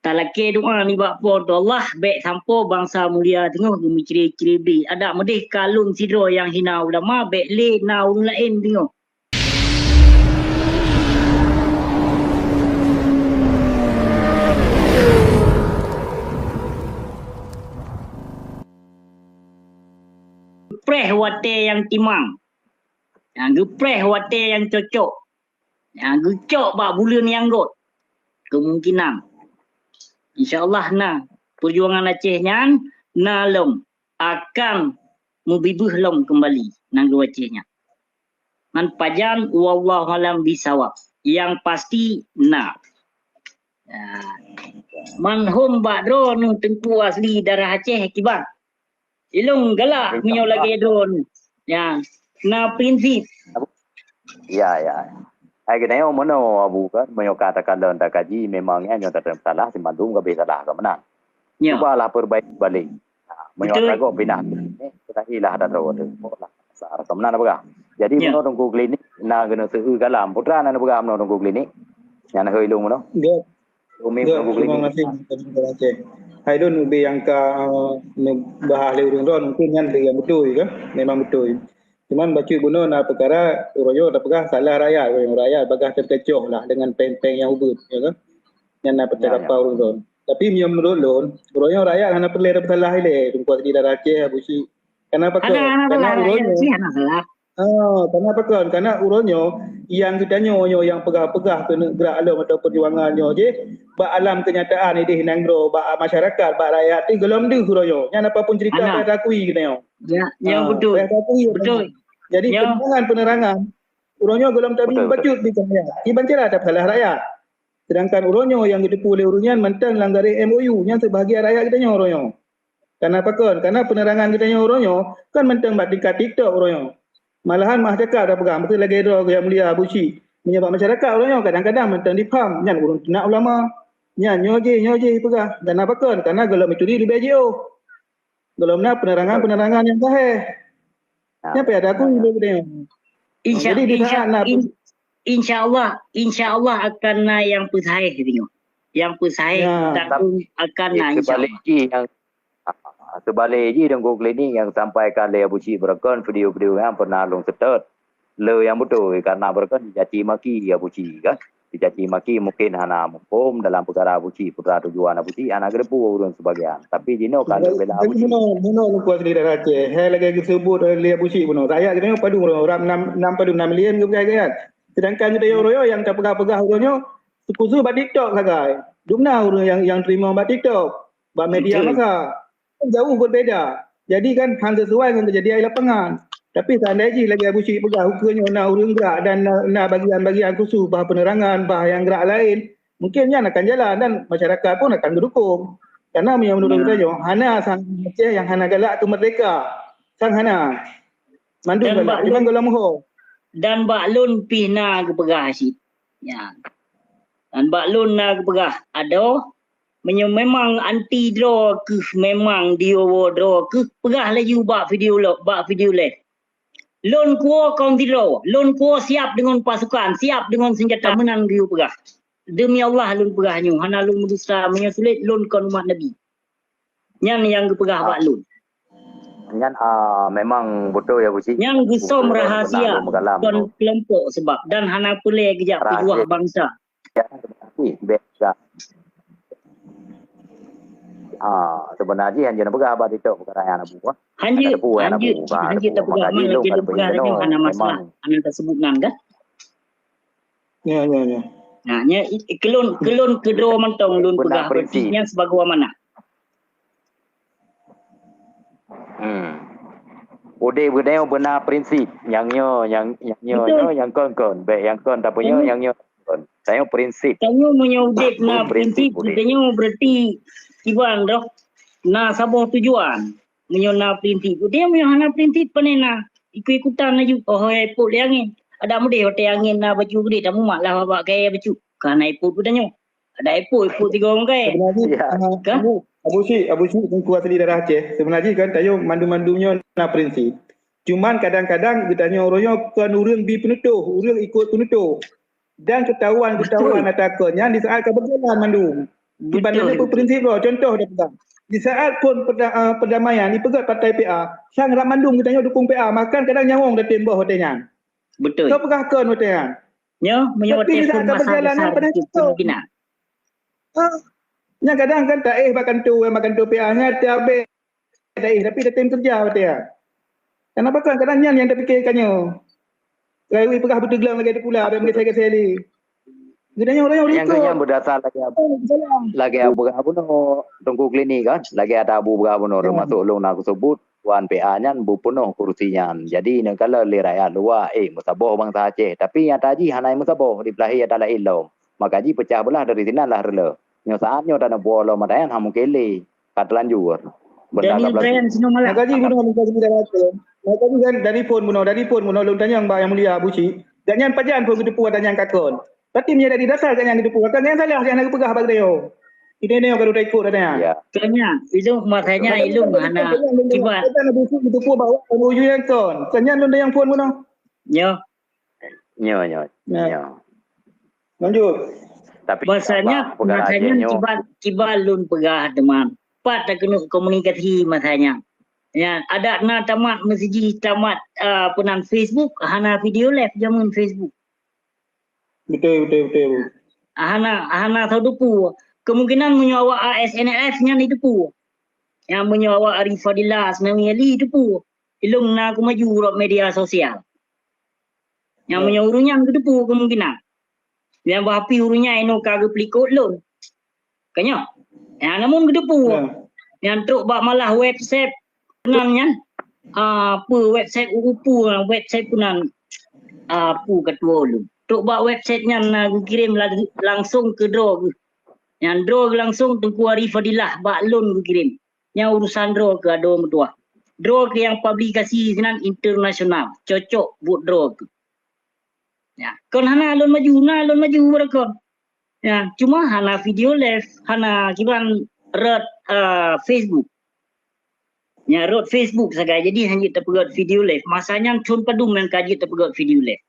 Talake doa ni bak po tu Allah baik sampo bangsa mulia tengok gemi ciri-ciri bi. Ada medih kalun sidro yang hina ulama baik le na ulun lain tengok. Gepreh wate yang timang. Gepreh wate yang cocok. Gecok bak bulan yang got. Kemungkinan. InsyaAllah na perjuangan Aceh nyan na long akan mubibuh long kembali nang Acehnya. Man pajan wallahu alam bisawab. Yang pasti na. Man hom bak dro nu tengku asli darah Aceh kiban. Ilung galak minyo lagi drone. Ya, na prinsip. Ya. Ai cái này mana abu kan menyo katakan dan tak kaji memangnya nyo tak salah simandung ke salah ke menang. Cubalah perbaiki balik. Menyo rago pindah. Kita hilah ada ro tu. Sar kemenan apa? Jadi meno tunggu klinik na gena seu galam putra na apa meno tunggu klinik. Yang hơi lung meno. Dia. Terima kasih. Hai don ubi yang ka bahas le ron mungkin yang dia betul kan? Memang betul. Cuman baca bunuh na perkara royo tak pegah salah rakyat bagah terkecoh lah dengan peng-peng yang ubud ya kan yang nak percaya apa urun tapi menurut lon royo rakyat hana perlu ada salah ile tunggu di darah Aceh abusi kenapa karena uronyo kenapa karena uronyo yang kita nyo yang pegah-pegah kena gerak alam atau perjuangannya je bak alam kenyataan ini hinangro bak masyarakat bak rakyat ti gelom du royo yang apapun cerita saya akui kita yo yang betul. Jadi penerangan uronyo golong tabi bacut di sana. Dibancara ada salah rakyat. Sedangkan uronyo yang ditipu oleh urunyan mentang langgari MOU nya sebahagian rakyat kita nyo uronyo. Kenapa kan? Karena penerangan kita nyo uronyo kan mentang bak tingkat TikTok uronyo. Malahan masyarakat dah pegang betul lagi doa yang mulia buci menyebab masyarakat uronyo kadang-kadang mentang dipam nyan urun nak ulama. Nyan nyoje pegang. Kenapa kan? Karena golong itu di BJO. Golong nak penerangan yang sahih. Siapa ada aku dia. InsyaAllah akan na yang pesahih tengok. Yang pesahih akan na insyaAllah. Sebalik je dengan klinik yang sampaikan oleh Abu Cik berkan video-video yang pernah long setet. Le yang betul karena berkan dicaci maki Abu Cik kan. Dicaci maki mungkin hana mengkom dalam perkara Abu Cik putra tujuan Abu Cik anak gerepu urun sebagian. Tapi jino kalau bela Abu Cik. Muno kuat di darah Aceh. Hai lagi disebut oleh Abu Cik muno. Rakyat kita padu orang 6 million ke kan. Sedangkan kita royo yang tak pegah-pegah uronyo sekusu ba TikTok sagai. Dumna urun yang terima ba TikTok. Ba media masa jauh berbeza. Jadi kan hal sesuai dengan terjadi di lapangan. Tapi seandainya lagi Abu Cik pegah hukumnya nak urun gerak dan nak bagian-bagian khusus bah penerangan, bah yang gerak lain, mungkinnya akan jalan dan masyarakat pun akan mendukung. Karena menurut kita hana sang Aceh yang hana galak tu merdeka. Sang hana. Mandu galak, iman gola moho. Dan baklun pihna ke pegah Asyid. Ya. Dan baklun na ke pegah ada memang anti draw ke memang dia draw ke pegah lagi bak video le. Lon kuo kaum draw, lon kuo siap dengan pasukan, siap dengan senjata menang dia pegah. Demi Allah lon pegahnya, hana lon mudusta menyulit lon kon umat Nabi. Yang pegah baklun. Yang memang betul ya Bu Cik. Yang gesom rahasia kon kelompok sebab dan hana pulih kejap pejuang bangsa. Ya, biasa. Sebenarnya hanya nak pegang abad itu perkara yang nak buat. Hanya tak pegang mana lagi nak pegang lagi mana masalah anda tersebut kan? Ya. Nah, kelon kedua mentong lun pegang prinsipnya sebagai mana? Udah benar prinsip yang kon baik yang kon tak punya yang saya prinsip. Tanya menyudip na prinsip katanya berarti Iban roh na sabah tujuan menyona prinsip dia menyona prinsip panena ikut-ikutan laju iput le angin ada mudah hotel angin na baju gede tak mumak lah bawa gaya baju kan iput punya ada iput 3 orang gaya sebenarnya Abu Cik tengku asli darah Aceh sebenarnya kan tayo mandu-mandunya na prinsip cuman kadang-kadang ditanya orangnya kan urang bi penutuh urang ikut penutuh dan ketahuan ataknya di saat berjalan mandu Di mana pun prinsip lo, contoh dia pegang. Di saat pun perdamaian dipegat partai PA, sang rak mandum kita tengok dukung PA, makan kadang nyawang dah tembah hotelnya. Betul. Kau pegang kon hotelnya. Ya, menyebut telefon masa besar itu kemungkinan. Nya kadang kan tak makan tu PA nya tiap tapi dah time kerja hotel. Kenapa kan kadang yang dah fikirkannya. Rawi pegah betul gelang lagi ada pula apa yang saya ni. Gedanya orang yang kanya berdasar lagi abu no tunggu klinik kan, lagi ada abu abu no masuk long nak sebut wan PA nya bu penuh kursinya. Jadi ne kalau le rakyat luar musabah bangsa Aceh, tapi yang taji hanai musabah di belahi adalah ilmu. Maka ji pecah belah dari sini lah rela. Nyo saatnya tak bola madayan hamu kele kat lanjur. Daniel Brian sino malah. Gaji bunuh muka sembilan ratus. Gaji kan dari pun bunuh lu tanya yang mulia Buci. Dan yang pajan pun kita puas tanya kakon. Tapi dia dari dasar kan yang kita puas. Kan yang salah yang nak pegah bagi dia. Ini ni yang baru tak ikut katanya. Ya. Kanya itu matanya ilmu hana kibat. Kita nak busuk kita puas bawa menuju yang kon. Kanya lu yang pun bunuh. Nyo. Lanjut. Tapi masanya kibat lun pegah teman. Pat tak kena komunikasi masanya. Ya, ada na tamat masjid tamat penan Facebook, hana video live jamun Facebook. Betul. Hana tahu dupu. Kemungkinan menyawa ASNLF nya ni dupu. Yang menyawa Arifadillah sebenarnya li dupu. Ilung na aku maju urut media sosial. Yang menyuruhnya dupu kemungkinan. Yang bahapi urunya eno kagak pelikut lun. Kanya. Ya, namun kedepu. Yang truk bak malah website penannya. Apa website website punan apa ketua lu. Truk bak websitenya nak kirim langsung ke draw. Yang draw langsung Tengku Arifadillah bak loan kirim. Yang urusan draw ke ado mertua. Draw ke yang publikasi sinan internasional. Cocok buat draw ke. Ya, kon hana loan maju berakon. Ya, cuma hana video live, hana kiban red Facebook. Ya, red Facebook saja. Jadi hanya terpegat video live. Masanya cun padum yang kaji terpegat video live.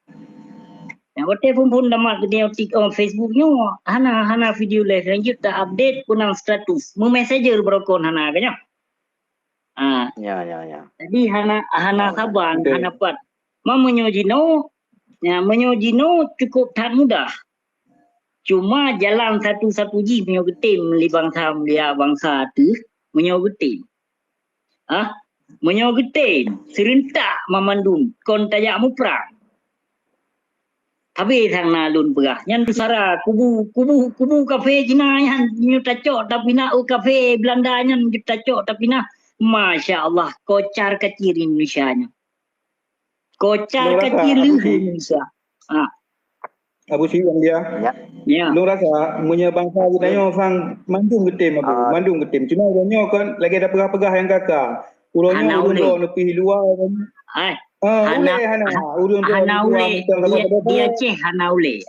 Ya, waktu pun damat dia Facebooknya hana video live. Hanya tak update punang status. Messenger berakon hana kanya. Ya. Jadi hana saban, hana pat. Menyojino cukup tak mudah. Cuma jalan satu-satu ji punya getim li bangsa mulia bangsa tu punya getim. Punya getim serentak memandum kon tayak mu perang. Habis sang nalun berah. Yang tu sara kubu kafe Cina yang nyu tacok tapi nak kafe Belanda yang tacok tapi nak masya-Allah kocar kacir Indonesia nya. Kocar kacir Indonesia. Abu Siwan dia. Ya. Lu rasa punya bangsa kita yang sang mandung getim Abu. Mandung getim. Cuma orangnya kan lagi ada pegah-pegah yang kakak. Orangnya urun lebih luar kan. Hana ule. Dia ceh hana ule.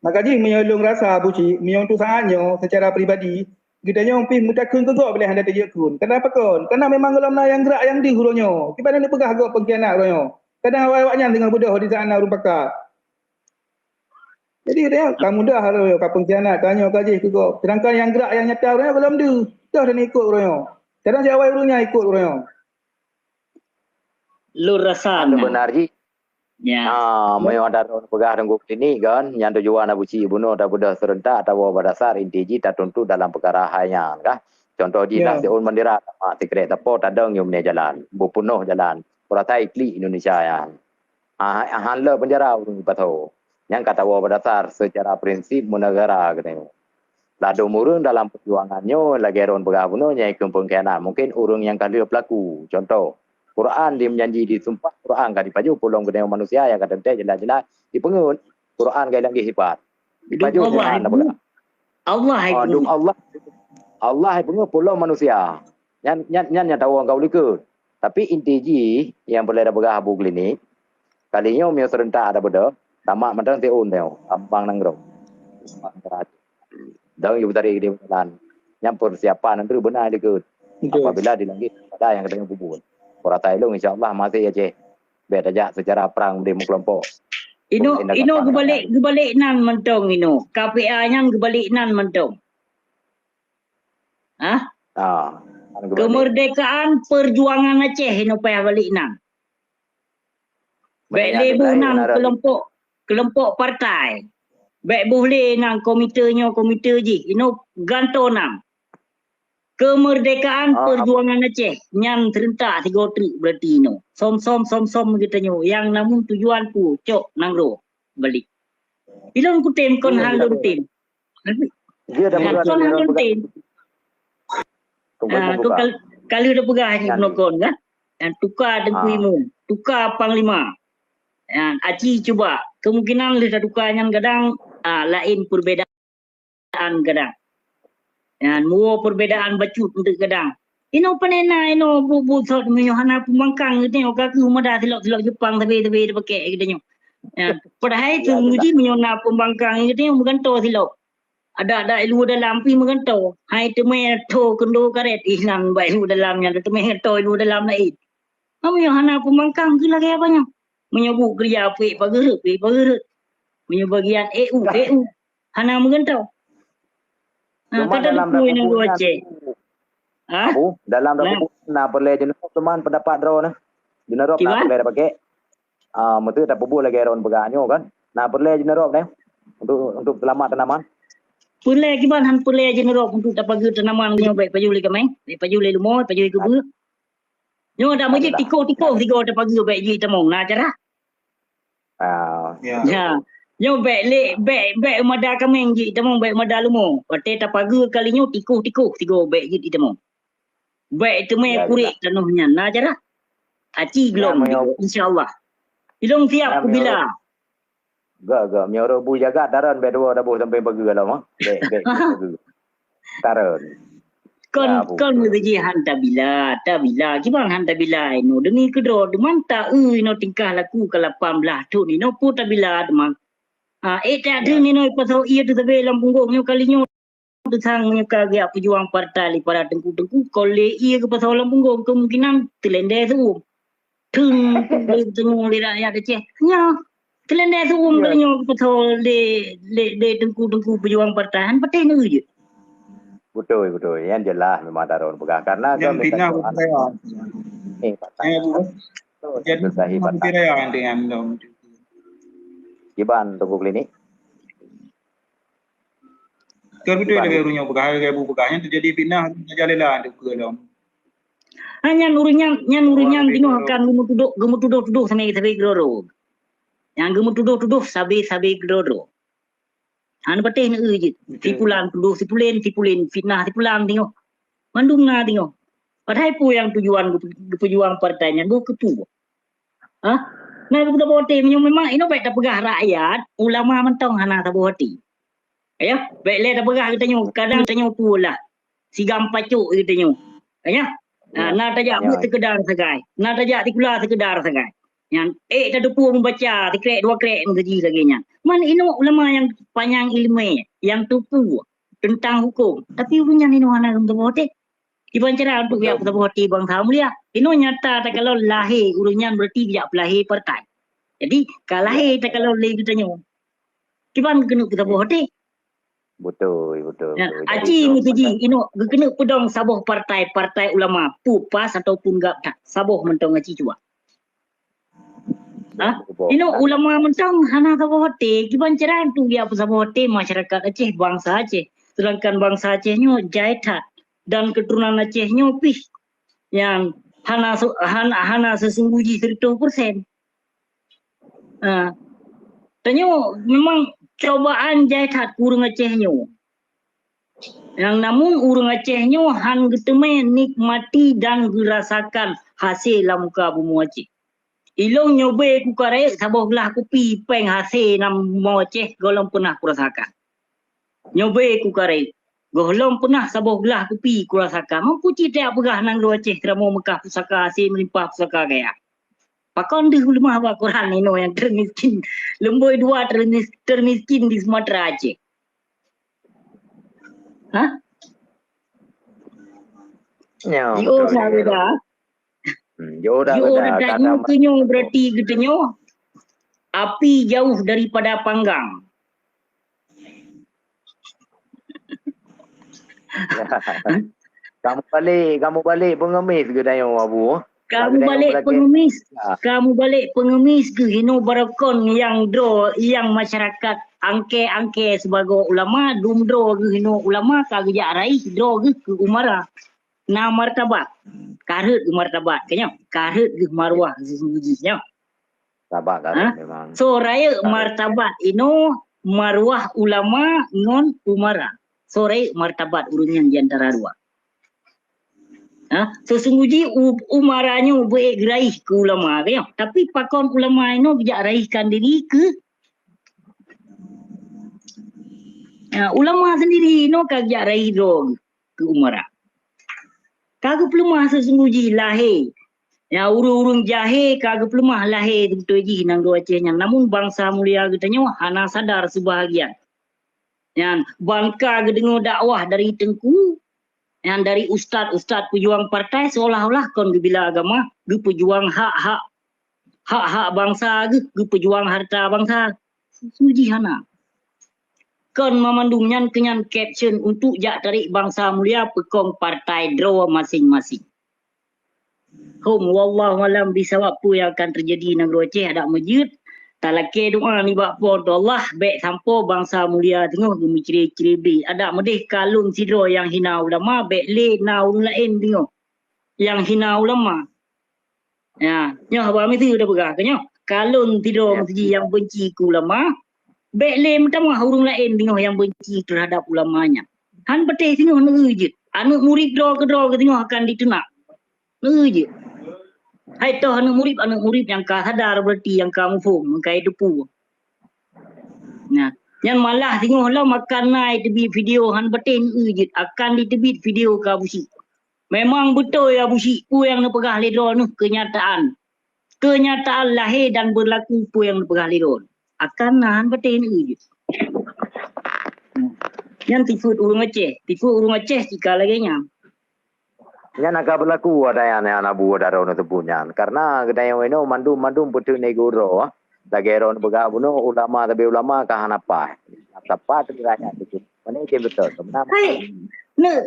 Makanya menyolong rasa Abu Cik, menyong tu sangatnya secara peribadi. Kita yang pergi mutakun ke gak boleh anda terjadi kun. Kenapa kon? Karena memang dalam yang gerak yang di hurunyo. Kita ni pegah gak pengkhianat hurunyo. Kadang awak-awaknya dengan bodoh di sana rumpaka. Jadi dia kamu dah harus pengkhianat tanya kaji ke gak. Sedangkan yang gerak yang nyata hurunyo belum tu. Dah dah ikut hurunyo. Kadang si awak hurunyo ikut hurunyo. Lu rasa benar ji. Ya. Memang ada orang pegah dengan ini kan, yang tujuan Abu Cik bunuh dah budak serentak atau berdasar inti tak tentu dalam perkara hanya kan. Contoh ji lah seun mendira sekret tepo tadang yang jalan, bupunuh jalan. Peratai kli Indonesia yang hanle penjara urung patau. Yang kata berdasar secara prinsip negara katanya. Lado murung dalam perjuangannya lagi orang pegah bunuh nyai pengkhianat. Mungkin urung yang kali pelaku. Contoh Quran dia menjanji di sumpah Quran kan dipaju pulung ke manusia yang kata jelas-jelas dipengut Quran gaya lagi sifat dipaju Allah pengut pulung manusia nyan tahu orang kau likut tapi inti yang boleh ada begah abu klinik kalinya mio serentak ada beda tamak mentang teun teo abang nangrong dah ibu tadi dia jalan yang persiapan nanti benar likut apabila di langit ada yang katanya bubun Orang Thailand insya-Allah masih aja. Beda aja secara perang demo kelompok. Ino gebalik nan mentong ino. KPA nya gebalik nan mentong. Ah, Anu kebalik. kemerdekaan perjuangan Aceh no payah balik nang. Baik lebuh nang kelompok partai. Baik boleh nang komite je. Ganto nang. Kemerdekaan perjuangan Aceh nyan terentak 3 trik berarti no. Som kita nyo yang namun tujuan pu cok nang ro balik. Ilon ku tem kon hal dun tem. Dia dah kon hal dun tem. Kalau dah pegah ni penokon kan. Dan tukar dengkuimu, tukar panglima. Aci cuba kemungkinan lihat tukar yang kadang lain perbedaan kadang. Dan mua perbedaan bacut untuk kadang. Panena bu sot hana pemangkang gitu kaku mada tilok Jepang tapi pakai gitu. Padahal itu muji menyona pembangkang gitu bukan to tilok. Ada ilmu dalam pi menganto. Hai teme to kendo karet ilang ba ilmu dalamnya teme to ilmu dalam lain. Kamu hana pembangkang gila kayak apanya? Menyebut kerja pagar. Menyebut bagian EU. Hana menganto. Kata depu ini gua cek. Abu, dalam buku na boleh jenis teman pendapat draw na. Jenerop na boleh pakai. Mesti tak bubu lagi ron beganyo kan. Na boleh jenerop na untuk selamat tanaman. Boleh gimana han boleh jenerop untuk dapat tanaman nyo baik paju le kamai. Baik paju le lumot, paju ke bu. Nyo dah mesti tiko tiga dapat pagi baik ji tamong na cara. Ya. Nyo baik mada kameng ji tamong baik mada lumo. Pate ta pagi kalinyo tiko tiga baik ji tamong. Baik teme kurik tanuhnya na cara. Aci glom insyaallah. Ilong siap ku bila. Gak nyoro bu jaga taran bedua dah bu sampai pagi lah mah. Taran. Kon ngeji hanta bila. Gimana hanta bila ino demi kedro deman ta ino tingkah laku ke 18 tu ni no puta bila deman. Tak ada ni no pasal ia tu tapi lampung nyo kalinyo tu sang ka dia pejuang partai para tengku kole ia ke pasal lampung kemungkinan telende tu. Tung tengok le rakyat Aceh. Nya telende tu kalinyo pasal le tengku pejuang partai partai ni je. Betul. Yang jelas memang taruh pegah karena yang bina budaya. Jadi budaya dengan dom. Iban toko klinik. Betul lagi runya pegahnya terjadi bina jalilah untuk dom. Hanya nurunyan dino akan gemuk tuduh sampai gloro. Yang gemuk tuduh sabi gloro. Han patih ni je. Sipulan tuduh sipulin fitnah sipulan tengok. Mandung na tengok. Padahal pu yang tujuan partainya bu kepu. Nah budak bote memang ino baik tak pegah rakyat, ulama mentong hana tak bohati. Ya, baik le tak pegah kita nyu, kadang tanya pula. Sigam pacuk kita nyu. Ya. Nah tajak bu sekedar sagai. Nah tajak tikula sekedar sagai. Yang tak depu membaca, tikrek 2 krek mengaji laginya. Man ino ulama yang panjang ilmu yang tupu tentang hukum. Tapi punya ino hana tak bohati. Iban cara untuk yang tak bohati bangsa mulia. Ino nyata tak kalau lahir urunyan berarti tidak pelahir partai. Jadi kalau lahir tak kalau lahir kita nyu. Kiban kena kita bohati. Betul. Aci mutuji ino kena pedong saboh partai ulama pupas ataupun gak tak saboh mentong aci cuba. Ino ulama mentong hana saboh hote kiban cara tu dia saboh hote masyarakat Aceh bangsa Aceh. Sedangkan bangsa Aceh nyo Jaitat dan keturunan Aceh nyo pih yang hana sesungguhnya 100%. Tanyo memang cobaan Jaitat urang Aceh nyo. Yang namun urang Aceh nyo han geteme nikmati dan gerasakan hasil la muka bumi Aceh. Ilong nyobe ku kare saboh belah kopi peng hasil nam mau Aceh golong pernah kurasakan. Nyobe ku kare golong pernah saboh belah kopi kurasakan. Mampu cita pegah nang lu Aceh teramo Mekah pusaka hasil melimpah pusaka kaya. Pakon di rumah apa Quran ino yang termiskin. Lemboi 2 termiskin di Sumatera Aceh. Yo sabeda. Yo dah nyukunyo berarti getenyo api jauh daripada panggang. Kamu balik pengemis ke dayo Abu? Kamu balik pengemis ke hino barakon yang masyarakat angke sebagai ulama dro ke hino ulama kagak raih dro ke umara na martabat karut ke martabat kanya karut ke marwah sesungguhnya karut memang so raya martabat ino marwah ulama non umara so raya martabat urungan di antara dua. Sesungguhnya umaranya baik raih ke ulama kan? Tapi pakon ulama ini bijak raihkan diri ke ulama sendiri ini kagak raih dong ke umara. Kagak pelemah sesungguhnya lahir. Ya urung jahe kagak pelemah lahir betul ji nang dua cehnya. Namun bangsa mulia katanya hana sadar sebahagian. Yang bangka gedengo dakwah dari tengku yang dari ustaz pejuang partai seolah-olah kon bila agama gu pejuang hak bangsa gu pejuang harta bangsa suji hana kon memandungnya kenyan caption untuk jak tarik bangsa mulia pekong partai draw masing-masing. Wallahu alam bisawab apa yang akan terjadi negara Aceh ada masjid talake doa ni bak pon Allah baik sampo bangsa mulia tengok gemi ciri-ciri ada medih kalung sidro yang hina ulama baik le na urang lain tengok yang hina ulama ya nyoh apa itu udah begah kenyo kalung sidro mesti yang benci ke ulama baik le macam urang lain tengok yang benci terhadap ulamanya han betih tengok neujit anu murid dro ke tengok akan ditunak neujit. Hai toh anak murid yang kau sadar berarti yang kamu faham kai depu. Nah, yang malah tengoklah makan naik tebit video han betin ujit akan ditebit video ka busi. Memang betul ya busi pu yang nepegah ledron kenyataan. Kenyataan lahir dan berlaku pu yang nepegah ledron. Akan han betin ujit. Yang tifu urung Aceh jika lagi nya. Ya nak berlaku ada yang abu ada orang tepunya karena kedai ini mandum betul negoro lagi orang bergabung ulama tapi ulama kahan apa terganya itu mana itu betul hai ne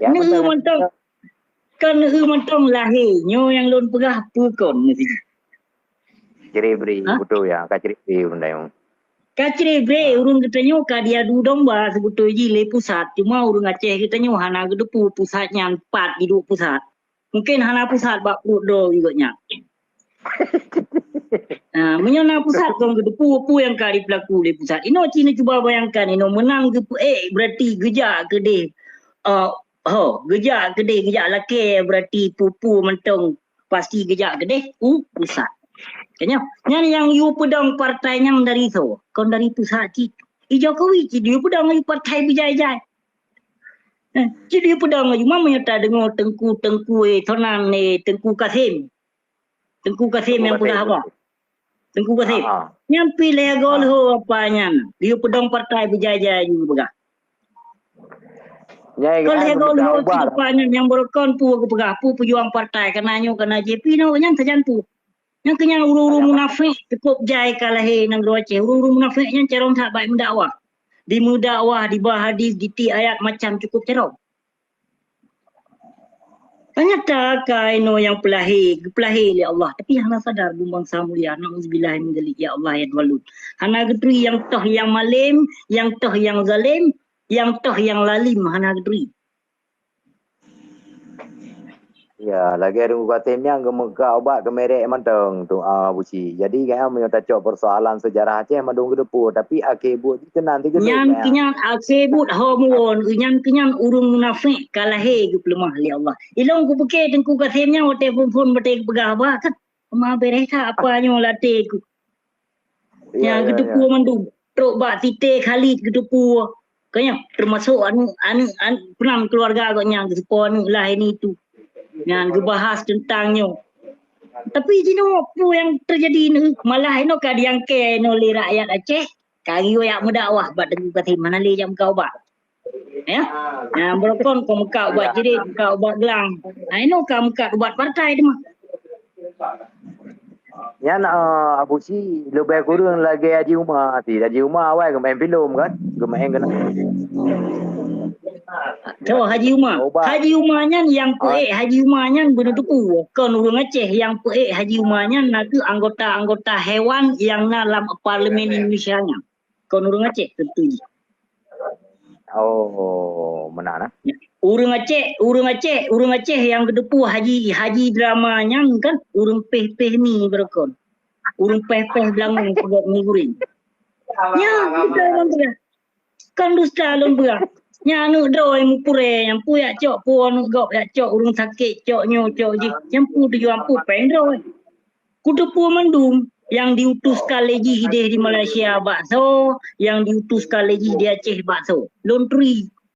mentong lahir nyo yang lon pegah pukon mesti ciri beri betul ya kaciri beri undang kaciri beri urung katanya ka dia dudong bah sebetulnya le pusat cuma urung Aceh katanya hana gedepu pusatnya 4 di 2 pusat. Mungkin hana pusat bak do juga nya. Menyona pusat kong ke pu yang kali pelaku di pusat. Ino Cina cuba bayangkan ino menang ke berarti gejak ke deh. Gejak laki berarti pupu mentong pasti gejak ke deh pusat. Kanya yang you pedang partainya dari itu. Kon dari pusat cik. Jokowi cik you pedang partai bijaya. Jadi pedang cuma menyerta dengan tengku tonan tengku Kasim yang pernah apa tengku Kasim yang pilih gol ho apanya dia pedang partai berjaya juga kalau gol ho apanya yang berkon pu pegah pu pejuang partai kena JP no yang terjantu yang kenyang urung munafik cukup jai kalah nang Aceh urung munafik yang cerong tak baik mendakwah di mudakwah di bahadis di ti ayat macam cukup cerong. Ternyata kaino yang pelahir oleh Allah tapi hana sadar bangsa mulia nauzubillah min dzalik ya Allah ya walud hana gedri yang toh yang malim yang toh yang zalim yang toh yang lalim hana gedri. Ya, lagi ada katimnya gemegak obat kemerek manteng tu busi. Jadi kan menyata cok persoalan sejarah Aceh mandung gedepu tapi akibut tenan tiga nyan kenyan akibut hormon kenyan urung munafik kalahe ke pelemah li Allah. Ilong ku peke tengku katimnya ote pun bete pegah ba kan. Ma bereta apanya late ku. Ya gedepu mandung trok ba tite Khalid gedepu. Kanya termasuk anu pernah keluarga agaknya sepon lah ini tu. Yang dibahas tentangnya. Tapi jino apa yang terjadi ni malah ino ka diangke no li rakyat Aceh kari yak mendakwah bak dengu kata mana li jam kau bak. Ya. Yang berkon kau muka buat jadi kau buat gelang. Ino ka muka buat partai dia mah. Ya nak Abu Si lebih kurang lagi Haji Umar awal ke main filem kan? Ke main kena. So Haji Umar. Haji Umarnya yang peik Haji Umarnya benar tu. Kon urang Aceh yang peik Haji Umarnya nak anggota-anggota hewan yang dalam parlimen Indonesia nya. Kon urang Aceh tentu. Oh, mana nah? Urang Aceh yang kedepu Haji dramanya kan urang peh-peh ni berkon. Urang peh-peh belangung pegat ngurin. Ya, kita orang berat. Kan dusta lon berat. Nya anu droi mu pure yang pu ya cok pu anu gop ya cok urung sakit cok nyo cok ji. Yang pu tu yang pu pendroi. Kudu pu mendum yang diutus kaleji hideh di Malaysia bakso, yang diutus kaleji di Aceh bakso. Lon tri.